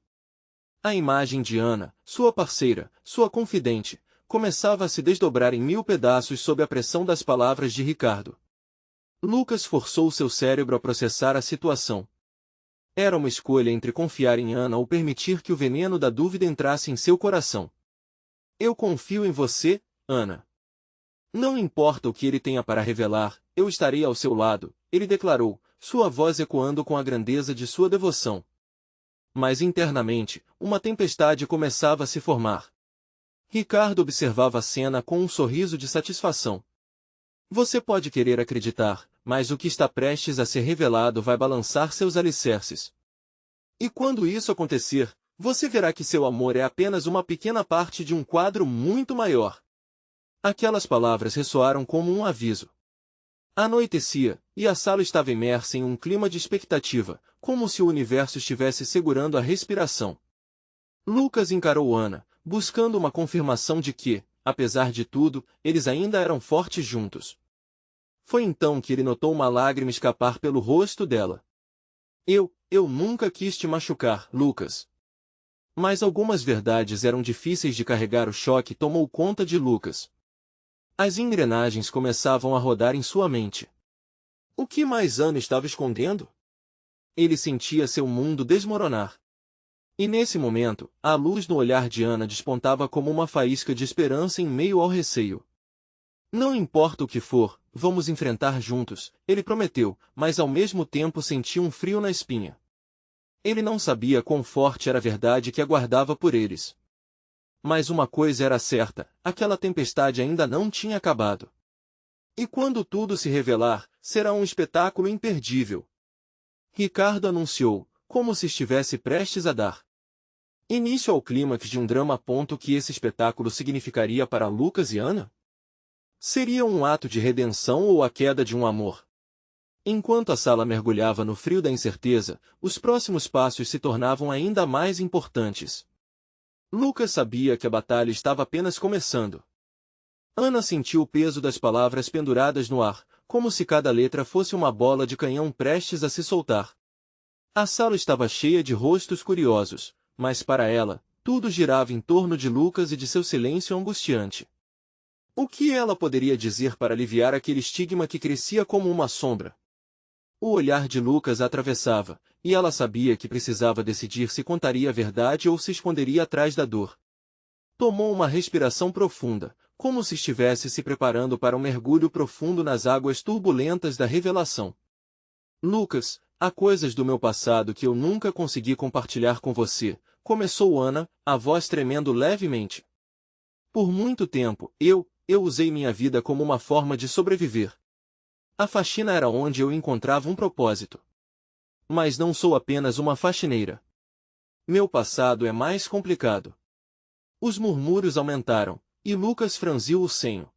A imagem de Ana, sua parceira, sua confidente, começava a se desdobrar em 1000 pedaços sob a pressão das palavras de Ricardo. Lucas forçou seu cérebro a processar a situação. Era uma escolha entre confiar em Ana ou permitir que o veneno da dúvida entrasse em seu coração. Eu confio em você, Ana. Não importa o que ele tenha para revelar, eu estarei ao seu lado, ele declarou, sua voz ecoando com a grandeza de sua devoção. Mas internamente, uma tempestade começava a se formar. Ricardo observava a cena com um sorriso de satisfação. Você pode querer acreditar, mas o que está prestes a ser revelado vai balançar seus alicerces. E quando isso acontecer, você verá que seu amor é apenas uma pequena parte de um quadro muito maior. Aquelas palavras ressoaram como um aviso. Anoitecia, e a sala estava imersa em um clima de expectativa, como se o universo estivesse segurando a respiração. Lucas encarou Ana, buscando uma confirmação de que, apesar de tudo, eles ainda eram fortes juntos. Foi então que ele notou uma lágrima escapar pelo rosto dela. Eu nunca quis te machucar, Lucas. Mas algumas verdades eram difíceis de carregar. O choque tomou conta de Lucas. As engrenagens começavam a rodar em sua mente. O que mais Ana estava escondendo? Ele sentia seu mundo desmoronar. E nesse momento, a luz no olhar de Ana despontava como uma faísca de esperança em meio ao receio. Não importa o que for, vamos enfrentar juntos, ele prometeu, mas ao mesmo tempo sentia um frio na espinha. Ele não sabia quão forte era a verdade que aguardava por eles. Mas uma coisa era certa, aquela tempestade ainda não tinha acabado. E quando tudo se revelar, será um espetáculo imperdível. Ricardo anunciou, como se estivesse prestes a dar início ao clímax de um drama. Que esse espetáculo significaria para Lucas e Ana? Seria um ato de redenção ou a queda de um amor? Enquanto a sala mergulhava no frio da incerteza, os próximos passos se tornavam ainda mais importantes. Lucas sabia que a batalha estava apenas começando. Ana sentiu o peso das palavras penduradas no ar, como se cada letra fosse uma bola de canhão prestes a se soltar. A sala estava cheia de rostos curiosos, mas para ela, tudo girava em torno de Lucas e de seu silêncio angustiante. O que ela poderia dizer para aliviar aquele estigma que crescia como uma sombra? O olhar de Lucas a atravessava, e ela sabia que precisava decidir se contaria a verdade ou se esconderia atrás da dor. Tomou uma respiração profunda, como se estivesse se preparando para um mergulho profundo nas águas turbulentas da revelação. Lucas, há coisas do meu passado que eu nunca consegui compartilhar com você, começou Ana, a voz tremendo levemente. Por muito tempo, eu usei minha vida como uma forma de sobreviver. A faxina era onde eu encontrava um propósito. Mas não sou apenas uma faxineira. Meu passado é mais complicado. Os murmúrios aumentaram, e Lucas franziu o senho.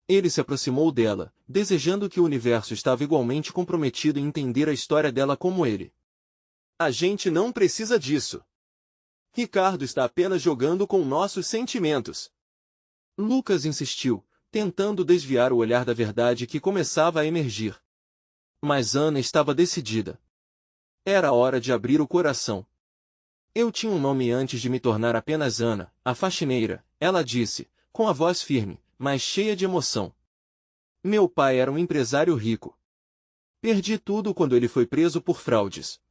Ele se aproximou dela, desejando que o universo estava igualmente comprometido em entender a história dela como ele. A gente não precisa disso. Ricardo está apenas jogando com nossos sentimentos. Lucas insistiu, tentando desviar o olhar da verdade que começava a emergir. Mas Ana estava decidida. Era hora de abrir o coração. Eu tinha um nome antes de me tornar apenas Ana, a faxineira, ela disse, com a voz firme, mas cheia de emoção. Meu pai era um empresário rico. Perdi tudo quando ele foi preso por fraudes.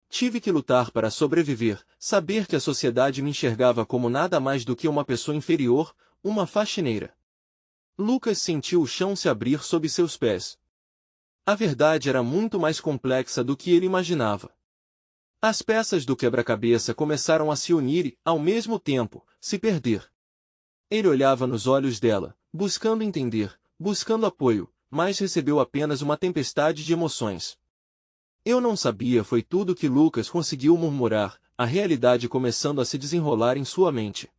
Tive que lutar para sobreviver, saber que a sociedade me enxergava como nada mais do que uma pessoa inferior, uma faxineira. Lucas sentiu o chão se abrir sob seus pés. A verdade era muito mais complexa do que ele imaginava. As peças do quebra-cabeça começaram a se unir e, ao mesmo tempo, se perder. Ele olhava nos olhos dela, buscando entender, buscando apoio, mas recebeu apenas uma tempestade de emoções. Eu não sabia, foi tudo que Lucas conseguiu murmurar, a realidade começando a se desenrolar em sua mente.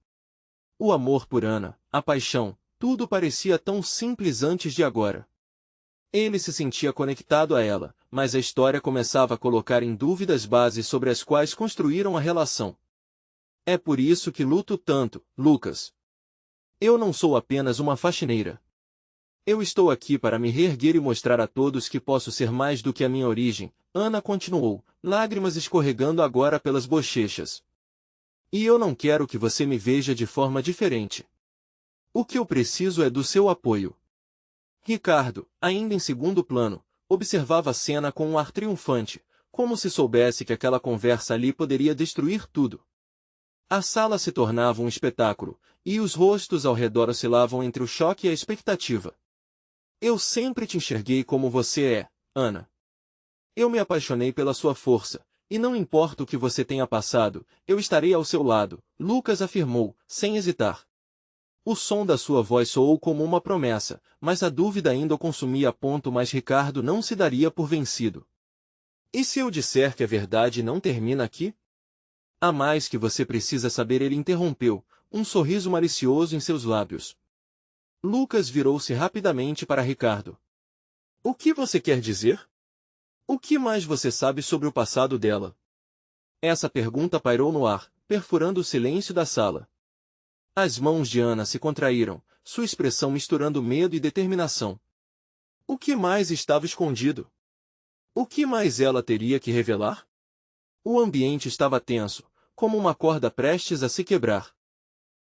O amor por Ana, a paixão, tudo parecia tão simples antes de agora. Ele se sentia conectado a ela, mas a história começava a colocar em dúvida as bases sobre as quais construíram a relação. É por isso que luto tanto, Lucas. Eu não sou apenas uma faxineira. Eu estou aqui para me reerguer e mostrar a todos que posso ser mais do que a minha origem, Ana continuou, lágrimas escorregando agora pelas bochechas. E eu não quero que você me veja de forma diferente. O que eu preciso é do seu apoio. Ricardo, ainda em segundo plano, observava a cena com um ar triunfante, como se soubesse que aquela conversa ali poderia destruir tudo. A sala se tornava um espetáculo, e os rostos ao redor oscilavam entre o choque e a expectativa. Eu sempre te enxerguei como você é, Ana. Eu me apaixonei pela sua força, e não importa o que você tenha passado, eu estarei ao seu lado, Lucas afirmou, sem hesitar. O som da sua voz soou como uma promessa, mas a dúvida ainda o consumia a ponto, mas Ricardo não se daria por vencido. E se eu disser que a verdade não termina aqui? Há mais que você precisa saber, ele interrompeu, um sorriso malicioso em seus lábios. Lucas virou-se rapidamente para Ricardo. O que você quer dizer? O que mais você sabe sobre o passado dela? Essa pergunta pairou no ar, perfurando o silêncio da sala. As mãos de Ana se contraíram, sua expressão misturando medo e determinação. O que mais estava escondido? O que mais ela teria que revelar? O ambiente estava tenso, como uma corda prestes a se quebrar.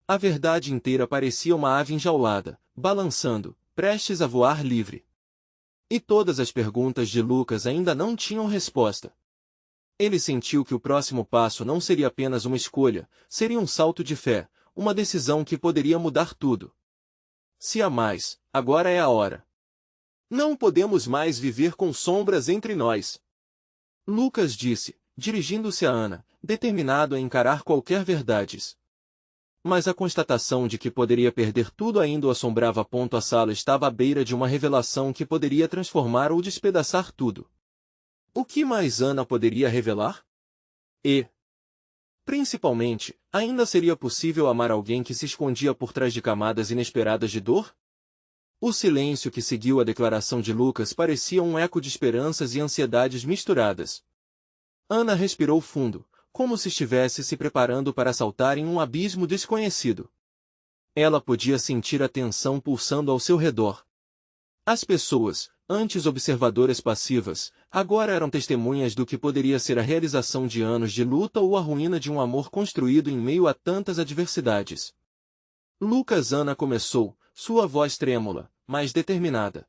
A verdade inteira parecia uma ave enjaulada, balançando, prestes a voar livre. E todas as perguntas de Lucas ainda não tinham resposta. Ele sentiu que o próximo passo não seria apenas uma escolha, seria um salto de fé, uma decisão que poderia mudar tudo. Se há mais, agora é a hora. Não podemos mais viver com sombras entre nós. Lucas disse, dirigindo-se a Ana, determinado a encarar qualquer verdades. Mas a constatação de que poderia perder tudo ainda o assombrava. A sala estava à beira de uma revelação que poderia transformar ou despedaçar tudo. O que mais Ana poderia revelar? E, principalmente, ainda seria possível amar alguém que se escondia por trás de camadas inesperadas de dor? O silêncio que seguiu a declaração de Lucas parecia um eco de esperanças e ansiedades misturadas. Ana respirou fundo, como se estivesse se preparando para saltar em um abismo desconhecido. Ela podia sentir a tensão pulsando ao seu redor. As pessoas, antes observadoras passivas, agora eram testemunhas do que poderia ser a realização de anos de luta ou a ruína de um amor construído em meio a tantas adversidades. Lucas, Ana começou, sua voz trêmula, mas determinada.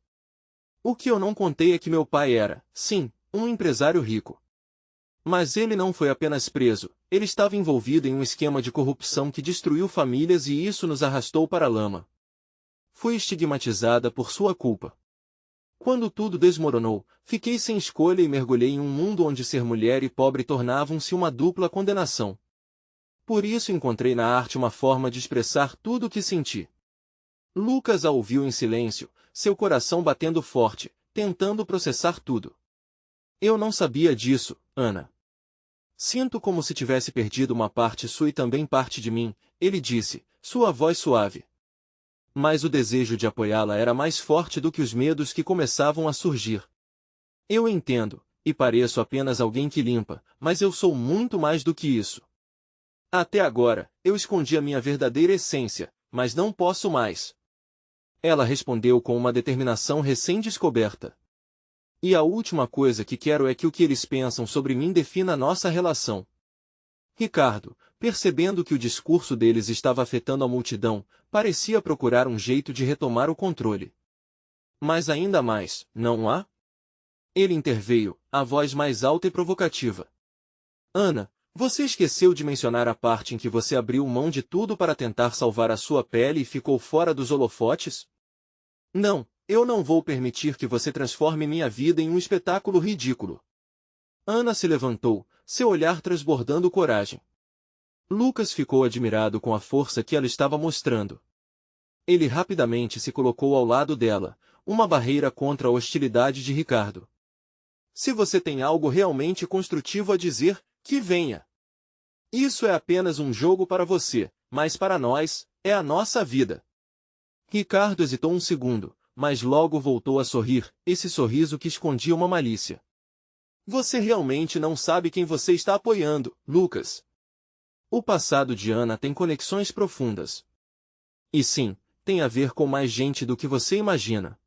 O que eu não contei é que meu pai era, sim, um empresário rico. Mas ele não foi apenas preso, ele estava envolvido em um esquema de corrupção que destruiu famílias e isso nos arrastou para a lama. Fui estigmatizada por sua culpa. Quando tudo desmoronou, fiquei sem escolha e mergulhei em um mundo onde ser mulher e pobre tornavam-se uma dupla condenação. Por isso encontrei na arte uma forma de expressar tudo o que senti. Lucas a ouviu em silêncio, seu coração batendo forte, tentando processar tudo. Eu não sabia disso, Ana. Sinto como se tivesse perdido uma parte sua e também parte de mim, ele disse, sua voz suave. Mas o desejo de apoiá-la era mais forte do que os medos que começavam a surgir. Eu entendo, e pareço apenas alguém que limpa, mas eu sou muito mais do que isso. Até agora, eu escondi a minha verdadeira essência, mas não posso mais. Ela respondeu com uma determinação recém-descoberta. E a última coisa que quero é que o que eles pensam sobre mim defina nossa relação. Ricardo, percebendo que o discurso deles estava afetando a multidão, parecia procurar um jeito de retomar o controle. Mas ainda mais, não há? Ele interveio, a voz mais alta e provocativa. Ana, você esqueceu de mencionar a parte em que você abriu mão de tudo para tentar salvar a sua pele e ficou fora dos holofotes? Não, eu não vou permitir que você transforme minha vida em um espetáculo ridículo. Ana se levantou, seu olhar transbordando coragem. Lucas ficou admirado com a força que ela estava mostrando. Ele rapidamente se colocou ao lado dela, uma barreira contra a hostilidade de Ricardo. Se você tem algo realmente construtivo a dizer, que venha. Isso é apenas um jogo para você, mas para nós, é a nossa vida. Ricardo hesitou um segundo, mas logo voltou a sorrir, esse sorriso que escondia uma malícia. Você realmente não sabe quem você está apoiando, Lucas. O passado de Ana tem conexões profundas. E sim, tem a ver com mais gente do que você imagina.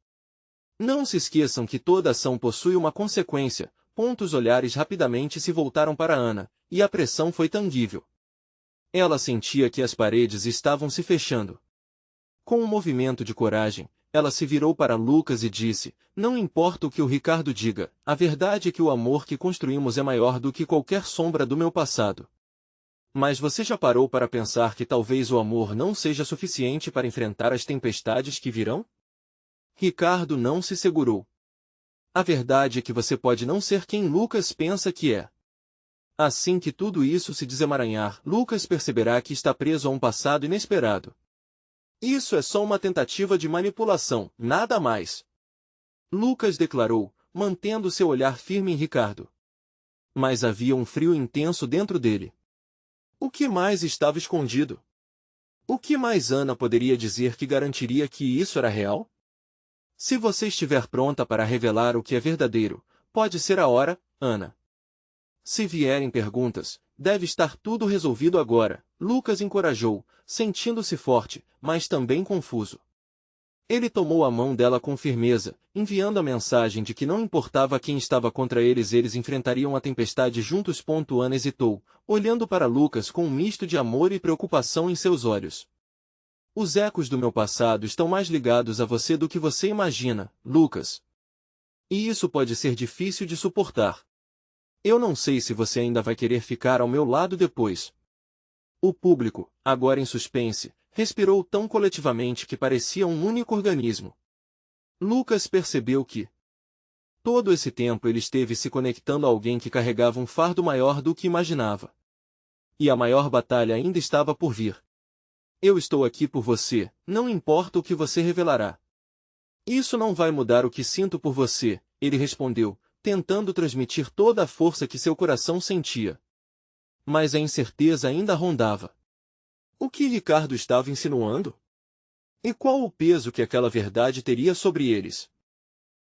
Não se esqueçam que toda ação possui uma consequência. Os olhares rapidamente se voltaram para Ana, e a pressão foi tangível. Ela sentia que as paredes estavam se fechando. Com um movimento de coragem, ela se virou para Lucas e disse, não importa o que o Ricardo diga, a verdade é que o amor que construímos é maior do que qualquer sombra do meu passado. Mas você já parou para pensar que talvez o amor não seja suficiente para enfrentar as tempestades que virão? Ricardo não se segurou. A verdade é que você pode não ser quem Lucas pensa que é. Assim que tudo isso se desemaranhar, Lucas perceberá que está preso a um passado inesperado. Isso é só uma tentativa de manipulação, nada mais. Lucas declarou, mantendo seu olhar firme em Ricardo. Mas havia um frio intenso dentro dele. O que mais estava escondido? O que mais Ana poderia dizer que garantiria que isso era real? Se você estiver pronta para revelar o que é verdadeiro, pode ser a hora, Ana. Se vierem perguntas, deve estar tudo resolvido agora, Lucas encorajou, sentindo-se forte, mas também confuso. Ele tomou a mão dela com firmeza, enviando a mensagem de que não importava quem estava contra eles, eles enfrentariam a tempestade juntos. Ana hesitou, olhando para Lucas com um misto de amor e preocupação em seus olhos. Os ecos do meu passado estão mais ligados a você do que você imagina, Lucas. E isso pode ser difícil de suportar. Eu não sei se você ainda vai querer ficar ao meu lado depois. O público, agora em suspense, respirou tão coletivamente que parecia um único organismo. Lucas percebeu que, todo esse tempo ele esteve se conectando a alguém que carregava um fardo maior do que imaginava. E a maior batalha ainda estava por vir. Eu estou aqui por você, não importa o que você revelará. Isso não vai mudar o que sinto por você, ele respondeu, tentando transmitir toda a força que seu coração sentia. Mas a incerteza ainda rondava. O que Ricardo estava insinuando? E qual o peso que aquela verdade teria sobre eles?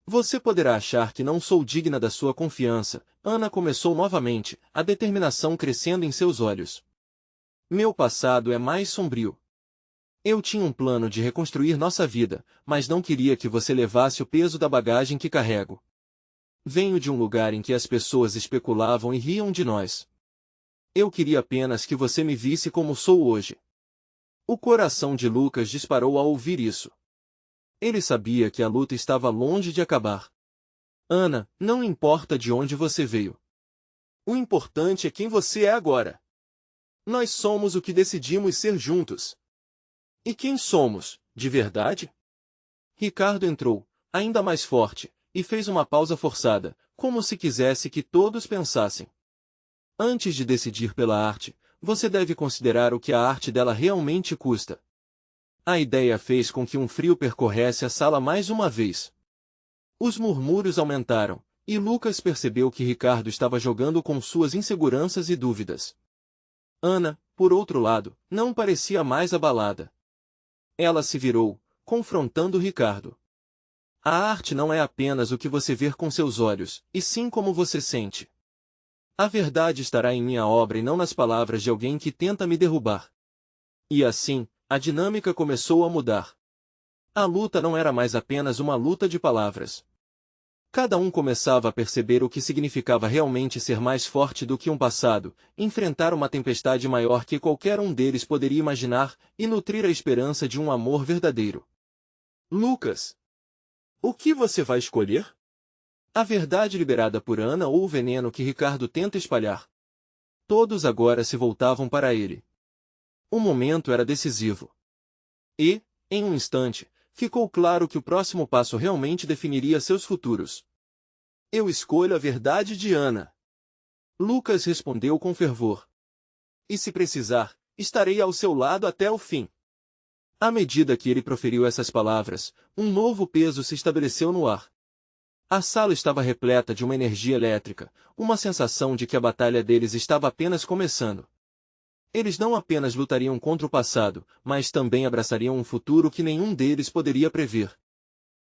Você poderá achar que não sou digna da sua confiança, Ana começou novamente, a determinação crescendo em seus olhos. Meu passado é mais sombrio. Eu tinha um plano de reconstruir nossa vida, mas não queria que você levasse o peso da bagagem que carrego. Venho de um lugar em que as pessoas especulavam e riam de nós. Eu queria apenas que você me visse como sou hoje. O coração de Lucas disparou ao ouvir isso. Ele sabia que a luta estava longe de acabar. Ana, não importa de onde você veio. O importante é quem você é agora. Nós somos o que decidimos ser juntos. E quem somos, de verdade? Ricardo entrou, ainda mais forte, e fez uma pausa forçada, como se quisesse que todos pensassem. Antes de decidir pela arte, você deve considerar o que a arte dela realmente custa. A ideia fez com que um frio percorresse a sala mais uma vez. Os murmúrios aumentaram, e Lucas percebeu que Ricardo estava jogando com suas inseguranças e dúvidas. Ana, por outro lado, não parecia mais abalada. Ela se virou, confrontando Ricardo. A arte não é apenas o que você vê com seus olhos, e sim como você sente. A verdade estará em minha obra e não nas palavras de alguém que tenta me derrubar. E assim, a dinâmica começou a mudar. A luta não era mais apenas uma luta de palavras. Cada um começava a perceber o que significava realmente ser mais forte do que um passado, enfrentar uma tempestade maior que qualquer um deles poderia imaginar e nutrir a esperança de um amor verdadeiro. Lucas, o que você vai escolher? A verdade liberada por Ana ou o veneno que Ricardo tenta espalhar? Todos agora se voltavam para ele. O momento era decisivo. E, em um instante, ficou claro que o próximo passo realmente definiria seus futuros. Eu escolho a verdade de Ana. Lucas respondeu com fervor. E se precisar, estarei ao seu lado até o fim. À medida que ele proferiu essas palavras, um novo peso se estabeleceu no ar. A sala estava repleta de uma energia elétrica, uma sensação de que a batalha deles estava apenas começando. Eles não apenas lutariam contra o passado, mas também abraçariam um futuro que nenhum deles poderia prever.